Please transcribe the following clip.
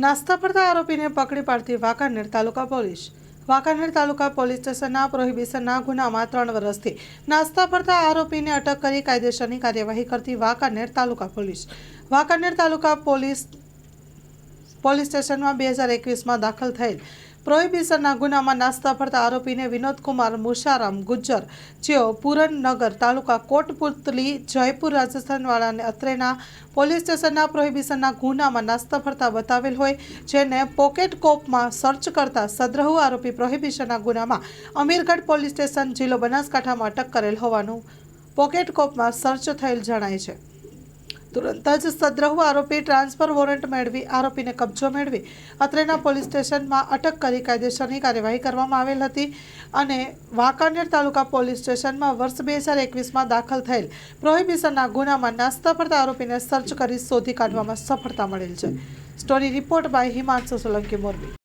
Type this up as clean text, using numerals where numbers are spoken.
નાસ્તા પડતા આરોપીને પકડી પાડતી વાંકાનેર તાલુકા પોલીસ। વાંકાનેર તાલુકા પોલીસ સ્ટેશનના પ્રોહિબિશનના ગુનામાં 3 વર્ષથી નાસ્તા પડતા આરોપીને અટક કરી કાયદેસરની કાર્યવાહી કરતી વાંકાનેર તાલુકા પોલીસ। વાંકાનેર તાલુકા પોલીસ સ્ટેશનમાં 2021માં દાખલ થયેલ પ્રોહિબિશનના ગુનામાં નાસ્તા પડતા આરોપીને વિનોદકુમાર મુશારામ ગુજ્જર, જેઓ પૂરનનગર તાલુકા કોટપુતલી જયપુર રાજસ્થાન વાળાને અત્રેના પોલીસ સ્ટેશનના પ્રોહિબિશનના ગુનામાં નાસ્તા પડતા બતાવેલ હોય, જેને પોકેટ કોપમાં સર્ચ કરતા સદ્રહુ આરોપી પ્રોહિબિશનના ગુનામાં અમીરગઢ પોલીસ સ્ટેશન જિલ્લો બનાસકાંઠામાં અટક કરેલ હોવાનું પોકેટ કોપમાં સર્ચ થયેલ જણાય છે। तुरंत ज सद्रहु आरोपी ट्रांसफर वोरंट मेळवी आरोपी ने कब्जो मेळवी અત્રેના પોલીસ સ્ટેશનમાં અટક કરી કાયદેસરની કાર્યવાહી કરવામાં આવેલ હતી અને વાંકાનેર તાલુકા પોલીસ સ્ટેશનમાં વર્ષ 2021માં દાખલ થયેલ પ્રોહિબિશનના ગુનામાં નાસ્તા પડતા આરોપીને સર્ચ કરી શોધી કાઢવામાં સફળતા મળેલ છે। Story report by Himanshu Solanki, Morbi.